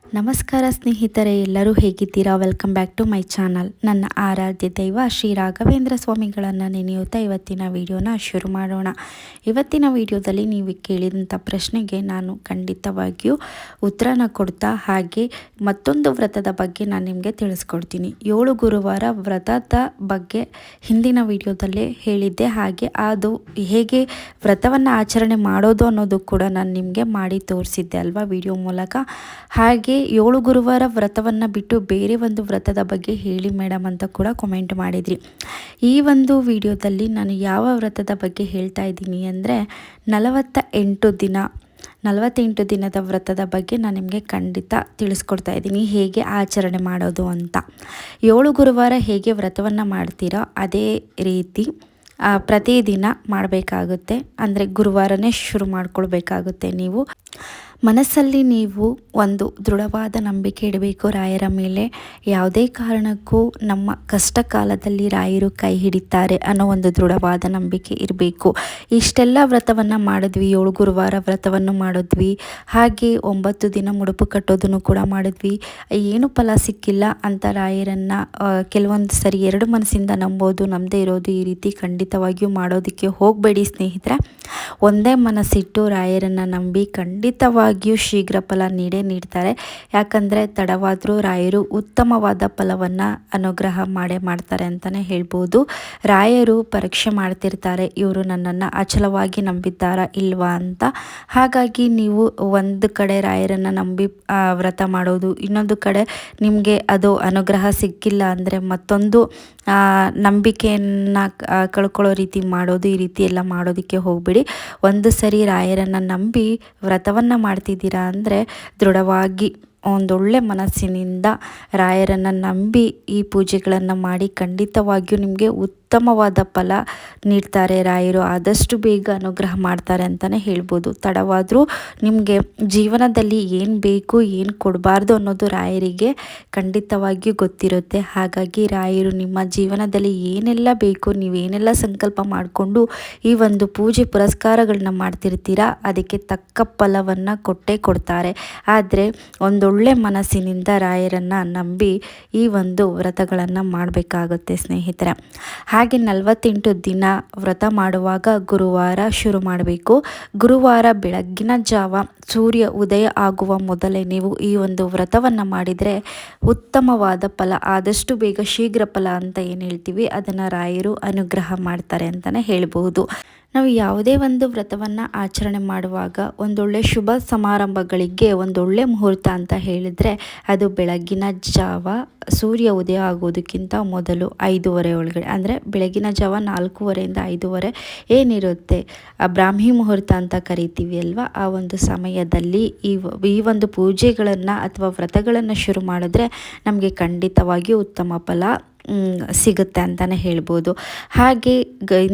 ನಮಸ್ಕಾರ ಸ್ನೇಹಿತರೆ, ಎಲ್ಲರೂ ಹೇಗಿದ್ದೀರಾ? Welcome back to my channel. ನನ್ನ ಆರಾಧ್ಯ ದೈವ ಶ್ರೀ ರಾಘವೇಂದ್ರ ಸ್ವಾಮಿಗಳನ್ನು ನೆನೆಯುತ್ತಾ ಇವತ್ತಿನ ವಿಡಿಯೋನ ಶುರು ಮಾಡೋಣ. ಇವತ್ತಿನ ವಿಡಿಯೋದಲ್ಲಿ ನೀವು ಕೇಳಿದಂಥ ಪ್ರಶ್ನೆಗೆ ನಾನು ಖಂಡಿತವಾಗಿಯೂ ಉತ್ತರನ ಕೊಡ್ತಾ ಹಾಗೆ ಮತ್ತೊಂದು ವ್ರತದ ಬಗ್ಗೆ ನಾನು ನಿಮಗೆ ತಿಳಿಸ್ಕೊಡ್ತೀನಿ. 7 ಗುರುವಾರ ವ್ರತದ ಬಗ್ಗೆ ಹಿಂದಿನ ವಿಡಿಯೋದಲ್ಲೇ ಹೇಳಿದ್ದೆ. ಹಾಗೆ ಅದು ಹೇಗೆ ವ್ರತವನ್ನು ಆಚರಣೆ ಮಾಡೋದು ಅನ್ನೋದು ಕೂಡ ನಾನು ನಿಮಗೆ ಮಾಡಿ ತೋರಿಸಿದ್ದೆ ಅಲ್ವಾ ವಿಡಿಯೋ ಮೂಲಕ. ಹಾಗೆ 7 ಗುರುವಾರ ವ್ರತವನ್ನು ಬಿಟ್ಟು ಬೇರೆ ಒಂದು ವ್ರತದ ಬಗ್ಗೆ ಹೇಳಿ ಮೇಡಮ್ ಅಂತ ಕೂಡ ಕಾಮೆಂಟ್ ಮಾಡಿದ್ರಿ. ಈ ಒಂದು ವಿಡಿಯೋದಲ್ಲಿ ನಾನು ಯಾವ ವ್ರತದ ಬಗ್ಗೆ ಹೇಳ್ತಾ ಇದ್ದೀನಿ ಅಂದರೆ 48 ದಿನದ ವ್ರತದ ಬಗ್ಗೆ ನಾನು ನಿಮಗೆ ಖಂಡಿತ ತಿಳಿಸ್ಕೊಡ್ತಾ ಇದ್ದೀನಿ, ಹೇಗೆ ಆಚರಣೆ ಮಾಡೋದು ಅಂತ. 7 ಗುರುವಾರ ಹೇಗೆ ವ್ರತವನ್ನು ಮಾಡ್ತೀರೋ ಅದೇ ರೀತಿ ಪ್ರತಿದಿನ ಮಾಡಬೇಕಾಗುತ್ತೆ. ಅಂದರೆ ಗುರುವಾರನೇ ಶುರು ಮಾಡ್ಕೊಳ್ಬೇಕಾಗುತ್ತೆ. ನೀವು ಮನಸ್ಸಲ್ಲಿ ನೀವು ಒಂದು ದೃಢವಾದ ನಂಬಿಕೆ ಇಡಬೇಕು ರಾಯರ ಮೇಲೆ. ಯಾವುದೇ ಕಾರಣಕ್ಕೂ ನಮ್ಮ ಕಷ್ಟ ಕಾಲದಲ್ಲಿ ರಾಯರು ಕೈ ಹಿಡಿತಾರೆ ಅನ್ನೋ ಒಂದು ದೃಢವಾದ ನಂಬಿಕೆ ಇರಬೇಕು. ಇಷ್ಟೆಲ್ಲ ವ್ರತವನ್ನು ಮಾಡಿದ್ವಿ, 7 ಗುರುವಾರ ವ್ರತವನ್ನು ಮಾಡಿದ್ವಿ, ಹಾಗೆ 9 ದಿನ ಮುಡುಪು ಕಟ್ಟೋದನ್ನು ಕೂಡ ಮಾಡಿದ್ವಿ, ಏನು ಫಲ ಸಿಕ್ಕಿಲ್ಲ ಅಂತ ರಾಯರನ್ನು ಕೆಲವೊಂದು ಸರಿ 2 ಮನಸ್ಸಿಂದ ನಂಬೋದು, ನಮ್ಮದೇ ಇರೋದು ಈ ರೀತಿ ಖಂಡಿತವಾಗಿಯೂ ಮಾಡೋದಕ್ಕೆ ಹೋಗಬೇಡಿ ಸ್ನೇಹಿತರೆ. ಒಂದೇ ಮನಸ್ಸಿಟ್ಟು ರಾಯರನ್ನು ನಂಬಿ ಖಂಡಿತವಾಗಿಯೂ ಶೀಘ್ರ ಫಲ ನೀಡ್ತಾರೆ. ಯಾಕಂದರೆ ತಡವಾದರೂ ರಾಯರು ಉತ್ತಮವಾದ ಫಲವನ್ನು ಅನುಗ್ರಹ ಮಾಡ್ತಾರೆ ಅಂತಲೇ ಹೇಳ್ಬೋದು. ರಾಯರು ಪರೀಕ್ಷೆ ಮಾಡ್ತಿರ್ತಾರೆ, ಇವರು ನನ್ನನ್ನು ಅಚಲವಾಗಿ ನಂಬಿದ್ದಾರಾ ಇಲ್ವಾ ಅಂತ. ಹಾಗಾಗಿ ನೀವು ಒಂದು ಕಡೆ ರಾಯರನ್ನು ನಂಬಿ ವ್ರತ ಮಾಡೋದು, ಇನ್ನೊಂದು ಕಡೆ ನಿಮಗೆ ಅದು ಅನುಗ್ರಹ ಸಿಕ್ಕಿಲ್ಲ ಅಂದರೆ ಮತ್ತೊಂದು ನಂಬಿಕೆಯನ್ನು ಕಳ್ಕೊಳ್ಳೋ ರೀತಿ ಮಾಡೋದು, ಈ ರೀತಿ ಎಲ್ಲ ಮಾಡೋದಕ್ಕೆ ಹೋಗಬೇಡಿ. ಒಂದು ಸರಿ ರಾಯರನ್ನು ನಂಬಿ ವ್ರತವನ್ನು ಮಾಡ್ತಿದ್ದೀರಾ ಅಂದರೆ ದೃಢವಾಗಿ ಒಂದೊಳ್ಳೆ ಮನಸ್ಸಿನಿಂದ ರಾಯರನ್ನು ನಂಬಿ ಈ ಪೂಜೆಗಳನ್ನು ಮಾಡಿ ಖಂಡಿತವಾಗಿಯೂ ನಿಮಗೆ ಉತ್ತಮವಾದ ಫಲ ನೀಡ್ತಾರೆ ರಾಯರು. ಆದಷ್ಟು ಬೇಗ ಅನುಗ್ರಹ ಮಾಡ್ತಾರೆ ಅಂತಲೇ ಹೇಳ್ಬೋದು. ತಡವಾದರೂ ನಿಮಗೆ ಜೀವನದಲ್ಲಿ ಏನು ಬೇಕು ಏನು ಕೊಡಬಾರ್ದು ಅನ್ನೋದು ರಾಯರಿಗೆ ಖಂಡಿತವಾಗಿಯೂ ಗೊತ್ತಿರುತ್ತೆ. ಹಾಗಾಗಿ ರಾಯರು ನಿಮ್ಮ ಜೀವನದಲ್ಲಿ ಏನೆಲ್ಲ ಬೇಕು, ನೀವೇನೆಲ್ಲ ಸಂಕಲ್ಪ ಮಾಡಿಕೊಂಡು ಈ ಒಂದು ಪೂಜೆ ಪುರಸ್ಕಾರಗಳನ್ನ ಮಾಡ್ತಿರ್ತೀರಾ ಅದಕ್ಕೆ ತಕ್ಕ ಫಲವನ್ನು ಕೊಟ್ಟೇ ಕೊಡ್ತಾರೆ. ಆದರೆ ಒಂದೊಳ್ಳೆ ಮನಸ್ಸಿನಿಂದ ರಾಯರನ್ನು ನಂಬಿ ಈ ಒಂದು ವ್ರತಗಳನ್ನು ಮಾಡಬೇಕಾಗುತ್ತೆ ಸ್ನೇಹಿತರೆ. ಹಾಗೆ 48 ದಿನ ವ್ರತ ಮಾಡುವಾಗ ಗುರುವಾರ ಶುರು ಮಾಡಬೇಕು. ಗುರುವಾರ ಬೆಳಗ್ಗಿನ ಜಾವ ಸೂರ್ಯ ಉದಯ ಆಗುವ ಮೊದಲೇ ನೀವು ಈ ಒಂದು ವ್ರತವನ್ನು ಮಾಡಿದರೆ ಉತ್ತಮವಾದ ಫಲ, ಆದಷ್ಟು ಬೇಗ ಶೀಘ್ರ ಫಲ ಅಂತ ಏನು ಹೇಳ್ತೀವಿ ಅದನ್ನು ರಾಯರು ಅನುಗ್ರಹ ಮಾಡ್ತಾರೆ ಅಂತಲೇ ಹೇಳ್ಬೋದು. ನಾವು ಯಾವುದೇ ಒಂದು ವ್ರತವನ್ನು ಆಚರಣೆ ಮಾಡುವಾಗ ಒಂದೊಳ್ಳೆ ಶುಭ ಸಮಾರಂಭಗಳಿಗೆ ಒಂದೊಳ್ಳೆ ಮುಹೂರ್ತ ಅಂತ ಹೇಳಿದರೆ ಅದು ಬೆಳಗ್ಗಿನ ಜಾವ ಸೂರ್ಯ ಉದಯ ಆಗೋದಕ್ಕಿಂತ ಮೊದಲು 5:30 ಒಳಗಡೆ, ಅಂದರೆ ಬೆಳಗಿನ ಜಾವ 4:30 5:30 ಏನಿರುತ್ತೆ ಬ್ರಾಹ್ಮಿ ಮುಹೂರ್ತ ಅಂತ ಕರಿತೀವಿ ಅಲ್ವಾ, ಆ ಒಂದು ಸಮಯದಲ್ಲಿ ಈ ಒಂದು ಪೂಜೆಗಳನ್ನು ಅಥವಾ ವ್ರತಗಳನ್ನು ಶುರು ಮಾಡಿದ್ರೆ ನಮಗೆ ಖಂಡಿತವಾಗಿಯೂ ಉತ್ತಮ ಫಲ ಸಿಗುತ್ತೆ ಅಂತಲೇ ಹೇಳ್ಬೋದು. ಹಾಗೆ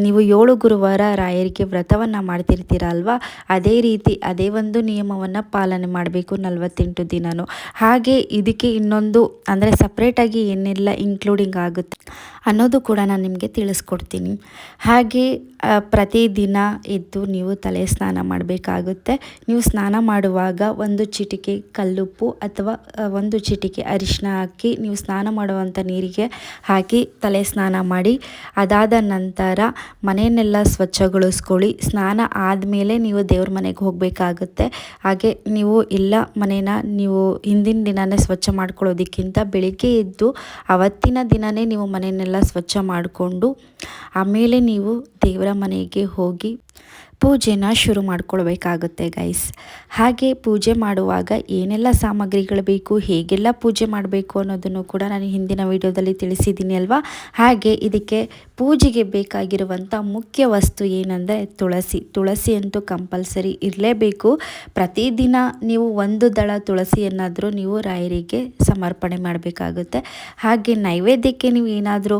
ನೀವು 7 ಗುರುವಾರ ರಾಯರಿಗೆ ವ್ರತವನ್ನು ಮಾಡ್ತಿರ್ತೀರ ಅಲ್ವಾ, ಅದೇ ರೀತಿ ಅದೇ ಒಂದು ನಿಯಮವನ್ನು ಪಾಲನೆ ಮಾಡಬೇಕು 48 ದಿನವೂ. ಹಾಗೆ ಇದಕ್ಕೆ ಇನ್ನೊಂದು ಅಂದರೆ ಸಪ್ರೇಟಾಗಿ ಏನೆಲ್ಲ ಇನ್ಕ್ಲೂಡಿಂಗ್ ಆಗುತ್ತೆ ಅನ್ನೋದು ಕೂಡ ನಾನು ನಿಮಗೆ ತಿಳಿಸ್ಕೊಡ್ತೀನಿ. ಹಾಗೆ ಪ್ರತಿದಿನ ಎದ್ದು ನೀವು ತಲೆ ಸ್ನಾನ ಮಾಡಬೇಕಾಗುತ್ತೆ. ನೀವು ಸ್ನಾನ ಮಾಡುವಾಗ 1 ಚಿಟಿಕೆ ಕಲ್ಲುಪ್ಪು ಅಥವಾ 1 ಚಿಟಿಕೆ ಅರಿಶಿನ ಹಾಕಿ ನೀವು ಸ್ನಾನ ಮಾಡುವಂಥ ನೀರಿಗೆ ಹಾಕಿ ತಲೆ ಸ್ನಾನ ಮಾಡಿ, ಅದಾದ ನಂತರ ಮನೆಯನ್ನೆಲ್ಲ ಸ್ವಚ್ಛಗೊಳಿಸ್ಕೊಳ್ಳಿ. ಸ್ನಾನ ಆದಮೇಲೆ ನೀವು ದೇವ್ರ ಮನೆಗೆ ಹೋಗಬೇಕಾಗುತ್ತೆ. ಹಾಗೆ ನೀವು ಎಲ್ಲ ಮನೇನ ನೀವು ಹಿಂದಿನ ದಿನವೇ ಸ್ವಚ್ಛ ಮಾಡ್ಕೊಳ್ಳೋದಕ್ಕಿಂತ ಬೆಳಿಗ್ಗೆ ಎದ್ದು ಅವತ್ತಿನ ದಿನವೇ ನೀವು ಮನೆಯನ್ನೆಲ್ಲ ಸ್ವಚ್ಛ ಮಾಡಿಕೊಂಡು ಆಮೇಲೆ ನೀವು ದೇವರ ಮನೆಗೆ ಹೋಗಿ ಪೂಜೆನ ಶುರು ಮಾಡ್ಕೊಳ್ಬೇಕಾಗುತ್ತೆ ಗೈಸ್. ಹಾಗೆ ಪೂಜೆ ಮಾಡುವಾಗ ಏನೆಲ್ಲ ಸಾಮಗ್ರಿಗಳು ಬೇಕು, ಹೇಗೆಲ್ಲ ಪೂಜೆ ಮಾಡಬೇಕು ಅನ್ನೋದನ್ನು ಕೂಡ ನಾನು ಹಿಂದಿನ ವಿಡಿಯೋದಲ್ಲಿ ತಿಳಿಸಿದ್ದೀನಿ ಅಲ್ವಾ. ಹಾಗೆ ಇದಕ್ಕೆ ಪೂಜೆಗೆ ಬೇಕಾಗಿರುವಂಥ ಮುಖ್ಯ ವಸ್ತು ಏನಂದರೆ ತುಳಸಿ ಅಂತೂ ಕಂಪಲ್ಸರಿ ಇರಲೇಬೇಕು. ಪ್ರತಿದಿನ ನೀವು 1 ದಳ ತುಳಸಿಯನ್ನಾದರೂ ನೀವು ರಾಯರಿಗೆ ಸಮರ್ಪಣೆ ಮಾಡಬೇಕಾಗುತ್ತೆ. ಹಾಗೆ ನೈವೇದ್ಯಕ್ಕೆ ನೀವು ಏನಾದರೂ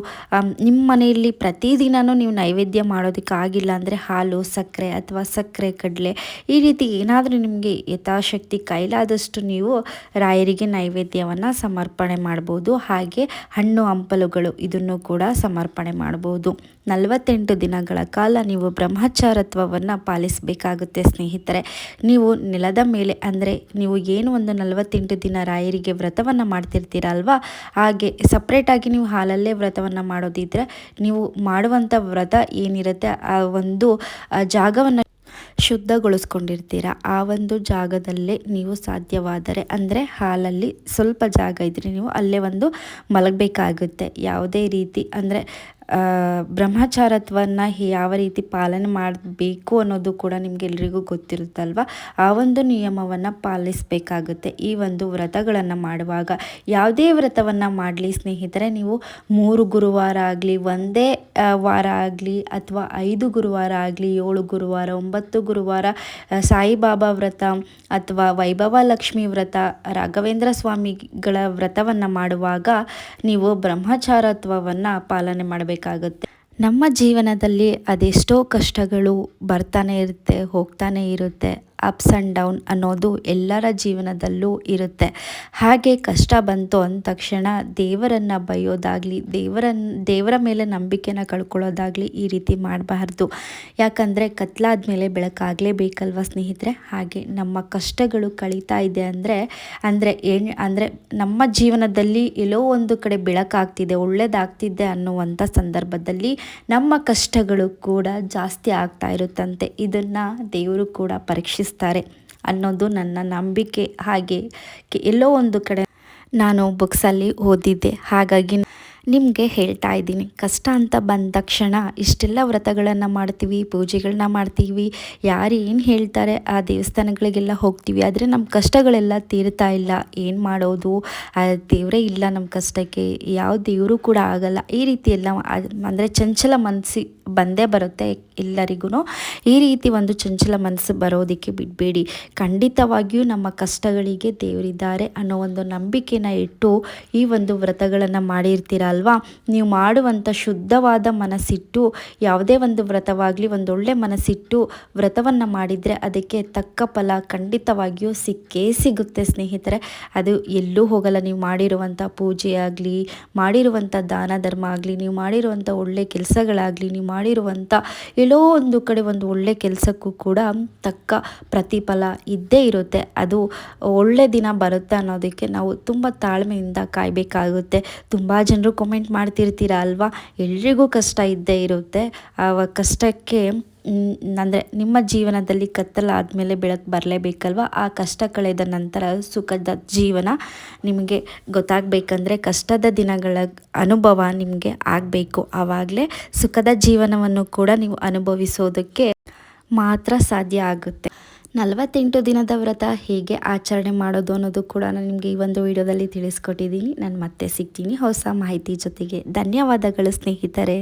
ನಿಮ್ಮ ಮನೆಯಲ್ಲಿ ಪ್ರತಿದಿನವೂ ನೀವು ನೈವೇದ್ಯ ಮಾಡೋದಕ್ಕೆ ಆಗಿಲ್ಲ ಅಂದರೆ ಹಾಲು, ಸಕ್ಕರೆ ಅಥವಾ ಸಕ್ಕರೆ ಕಡಲೆ ಈ ರೀತಿ ಏನಾದರೂ ನಿಮಗೆ ಯಥಾಶಕ್ತಿ ಕೈಲಾದಷ್ಟು ನೀವು ರಾಯರಿಗೆ ನೈವೇದ್ಯವನ್ನು ಸಮರ್ಪಣೆ ಮಾಡ್ಬೋದು. ಹಾಗೆ ಹಣ್ಣು ಹಂಪಲುಗಳು ಇದನ್ನು ಕೂಡ ಸಮರ್ಪಣೆ ಮಾಡ್ಬೋದು. ಮಾಡ್ಬೋದು. 48 ದಿನಗಳ ಕಾಲ ನೀವು ಬ್ರಹ್ಮಚಾರತ್ವವನ್ನು ಪಾಲಿಸಬೇಕಾಗುತ್ತೆ ಸ್ನೇಹಿತರೆ. ನೀವು ನೆಲದ ಮೇಲೆ ಅಂದರೆ ನೀವು ಏನು ಒಂದು 48 ದಿನ ರಾಯರಿಗೆ ವ್ರತವನ್ನು ಮಾಡ್ತಿರ್ತೀರಲ್ವ, ಹಾಗೆ ಸಪ್ರೇಟಾಗಿ ನೀವು ಹಾಲಲ್ಲೇ ವ್ರತವನ್ನು ಮಾಡೋದಿದ್ರೆ ನೀವು ಮಾಡುವಂಥ ವ್ರತ ಏನಿರುತ್ತೆ ಆ ಒಂದು ಜಾಗವನ್ನು ಶುದ್ಧಗೊಳಿಸ್ಕೊಂಡಿರ್ತೀರ. ಆ ಒಂದು ಜಾಗದಲ್ಲೇ ನೀವು ಸಾಧ್ಯವಾದರೆ ಅಂದರೆ ಹಾಲಲ್ಲಿ ಸ್ವಲ್ಪ ಜಾಗ ಇದ್ದರೆ ನೀವು ಅಲ್ಲೇ ಒಂದು ಮಲಗಬೇಕಾಗುತ್ತೆ. ಯಾವುದೇ ರೀತಿ ಅಂದರೆ ಬ್ರಹ್ಮಚಾರತ್ವವನ್ನು ಯಾವ ರೀತಿ ಪಾಲನೆ ಮಾಡಬೇಕು ಅನ್ನೋದು ಕೂಡ ನಿಮಗೆಲ್ರಿಗೂ ಗೊತ್ತಿರುತ್ತಲ್ವ. ಆ ಒಂದು ನಿಯಮವನ್ನು ಪಾಲಿಸಬೇಕಾಗುತ್ತೆ ಈ ಒಂದು ವ್ರತಗಳನ್ನು ಮಾಡುವಾಗ. ಯಾವುದೇ ವ್ರತವನ್ನು ಮಾಡಲಿ ಸ್ನೇಹಿತರೆ, ನೀವು 3 ಗುರುವಾರ ಆಗಲಿ, ಒಂದೇ ವಾರ ಆಗಲಿ, ಅಥವಾ 5 ಗುರುವಾರ ಆಗಲಿ, 7 ಗುರುವಾರ, 9 ಗುರುವಾರ, ಸಾಯಿಬಾಬಾ ವ್ರತ ಅಥವಾ ವೈಭವ ಲಕ್ಷ್ಮಿ ವ್ರತ, ರಾಘವೇಂದ್ರ ಸ್ವಾಮಿಗಳ ವ್ರತವನ್ನು ಮಾಡುವಾಗ ನೀವು ಬ್ರಹ್ಮಚಾರತ್ವವನ್ನು ಪಾಲನೆ ಮಾಡಬೇಕಾಗುತ್ತೆ. ನಮ್ಮ ಜೀವನದಲ್ಲಿ ಅದೆಷ್ಟೋ ಕಷ್ಟಗಳು ಬರ್ತಾನೆ ಇರುತ್ತೆ, ಹೋಗ್ತಾನೆ ಇರುತ್ತೆ. ಅಪ್ಸ್ ಆ್ಯಂಡ್ ಡೌನ್ ಅನ್ನೋದು ಎಲ್ಲರ ಜೀವನದಲ್ಲೂ ಇರುತ್ತೆ. ಹಾಗೆ ಕಷ್ಟ ಬಂತು ಅಂದ ತಕ್ಷಣ ದೇವರನ್ನು ಬೈಯೋದಾಗಲಿ, ದೇವರ ಮೇಲೆ ನಂಬಿಕೆನ ಕಳ್ಕೊಳ್ಳೋದಾಗಲಿ ಈ ರೀತಿ ಮಾಡಬಾರ್ದು. ಯಾಕಂದರೆ ಕತ್ಲಾದ ಮೇಲೆ ಬೆಳಕಾಗಲೇಬೇಕಲ್ವ ಸ್ನೇಹಿತರೆ. ಹಾಗೆ ನಮ್ಮ ಕಷ್ಟಗಳು ಕಳೀತಾ ಇದೆ ಅಂದರೆ ನಮ್ಮ ಜೀವನದಲ್ಲಿ ಎಲ್ಲೋ ಒಂದು ಕಡೆ ಬೆಳಕಾಗ್ತಿದೆ, ಒಳ್ಳೆಯದಾಗ್ತಿದೆ ಅನ್ನುವಂಥ ಸಂದರ್ಭದಲ್ಲಿ ನಮ್ಮ ಕಷ್ಟಗಳು ಕೂಡ ಜಾಸ್ತಿ ಆಗ್ತಾ ಇರುತ್ತಂತೆ. ಇದನ್ನು ದೇವರು ಕೂಡ ಪರೀಕ್ಷಿಸ್ತಾರೆ ಅನ್ನೋದು ನನ್ನ ನಂಬಿಕೆ. ಹಾಗೆ ಎಲ್ಲೋ ಒಂದು ಕಡೆ ನಾನು ಬುಕ್ಸಲ್ಲಿ ಓದಿದ್ದೆ, ಹಾಗಾಗಿ ನಿಮಗೆ ಹೇಳ್ತಾ ಇದ್ದೀನಿ. ಕಷ್ಟ ಅಂತ ಬಂದ ತಕ್ಷಣ ಇಷ್ಟೆಲ್ಲ ವ್ರತಗಳನ್ನು ಮಾಡ್ತೀವಿ, ಪೂಜೆಗಳನ್ನ ಮಾಡ್ತೀವಿ, ಯಾರು ಏನು ಹೇಳ್ತಾರೆ ಆ ದೇವಸ್ಥಾನಗಳಿಗೆಲ್ಲ ಹೋಗ್ತೀವಿ, ಆದರೆ ನಮ್ಮ ಕಷ್ಟಗಳೆಲ್ಲ ತೀರ್ತಾ ಇಲ್ಲ. ಏನು ಮಾಡೋದು, ಆ ದೇವರೇ ಇಲ್ಲ ನಮ್ಮ ಕಷ್ಟಕ್ಕೆ, ಯಾವ ದೇವರು ಕೂಡ ಆಗಲ್ಲ. ಈ ರೀತಿ ಎಲ್ಲ ಅಂದರೆ ಚಂಚಲ ಮನಸ್ಸು ಬಂದೇ ಬರುತ್ತೆ ಎಲ್ಲರಿಗೂ. ಈ ರೀತಿ ಒಂದು ಚಂಚಲ ಮನಸ್ಸು ಬರೋದಕ್ಕೆ ಬಿಡಬೇಡಿ. ಖಂಡಿತವಾಗಿಯೂ ನಮ್ಮ ಕಷ್ಟಗಳಿಗೆ ದೇವರಿದ್ದಾರೆ ಅನ್ನೋ ಒಂದು ನಂಬಿಕೆನ ಇಟ್ಟು ಈ ಒಂದು ವ್ರತಗಳನ್ನು ಮಾಡಿರ್ತೀರ ಅಲ್ವಾ. ನೀವು ಮಾಡುವಂಥ ಶುದ್ಧವಾದ ಮನಸ್ಸಿಟ್ಟು ಯಾವುದೇ ಒಂದು ವ್ರತವಾಗಲಿ ಒಂದೊಳ್ಳೆ ಮನಸ್ಸಿಟ್ಟು ವ್ರತವನ್ನು ಮಾಡಿದರೆ ಅದಕ್ಕೆ ತಕ್ಕ ಫಲ ಖಂಡಿತವಾಗಿಯೂ ಸಿಕ್ಕೇ ಸಿಗುತ್ತೆ ಸ್ನೇಹಿತರೆ. ಅದು ಎಲ್ಲೂ ಹೋಗಲ್ಲ. ನೀವು ಮಾಡಿರುವಂಥ ಪೂಜೆ ಆಗಲಿ, ಮಾಡಿರುವಂಥ ದಾನ ಧರ್ಮ ಆಗಲಿ, ನೀವು ಮಾಡಿರುವಂಥ ಒಳ್ಳೆ ಕೆಲಸಗಳಾಗಲಿ, ನೀವು ಮಾಡಿರುವಂಥ ಎಲ್ಲೋ ಒಂದು ಕಡೆ ಒಂದು ಒಳ್ಳೆ ಕೆಲಸಕ್ಕೂ ಕೂಡ ತಕ್ಕ ಪ್ರತಿಫಲ ಇದ್ದೇ ಇರುತ್ತೆ. ಅದು ಒಳ್ಳೆ ದಿನ ಬರುತ್ತೆ ಅನ್ನೋದಕ್ಕೆ ನಾವು ತುಂಬ ತಾಳ್ಮೆಯಿಂದ ಕಾಯಬೇಕಾಗುತ್ತೆ. ತುಂಬ ಜನರು ಕಮೆಂಟ್ ಮಾಡ್ತಿರ್ತೀರ ಅಲ್ವಾ, ಎಲ್ರಿಗೂ ಕಷ್ಟ ಇದ್ದೇ ಇರುತ್ತೆ. ಆ ಕಷ್ಟಕ್ಕೆ ಅಂದರೆ ನಿಮ್ಮ ಜೀವನದಲ್ಲಿ ಕತ್ತಲಾದಮೇಲೆ ಬೆಳಕು ಬರಲೇಬೇಕಲ್ವ. ಆ ಕಷ್ಟ ಕಳೆದ ನಂತರ ಸುಖದ ಜೀವನ ನಿಮಗೆ ಗೊತ್ತಾಗಬೇಕಂದ್ರೆ ಕಷ್ಟದ ದಿನಗಳ ಅನುಭವ ನಿಮಗೆ ಆಗಬೇಕು. ಆವಾಗಲೇ ಸುಖದ ಜೀವನವನ್ನು ಕೂಡ ನೀವು ಅನುಭವಿಸೋದಕ್ಕೆ ಮಾತ್ರ ಸಾಧ್ಯ ಆಗುತ್ತೆ. 48 ದಿನದ ವ್ರತ ಹೇಗೆ ಆಚರಣೆ ಮಾಡೋದು ಅನ್ನೋದು ಕೂಡ ನಾನು ನಿಮಗೆ ಈ ಒಂದು ವಿಡಿಯೋದಲ್ಲಿ ತಿಳಿಸ್ಕೊಟ್ಟಿದ್ದೀನಿ. ನಾನು ಮತ್ತೆ ಸಿಗ್ತೀನಿ ಹೊಸ ಮಾಹಿತಿ ಜೊತೆಗೆ. ಧನ್ಯವಾದಗಳು ಸ್ನೇಹಿತರೆ.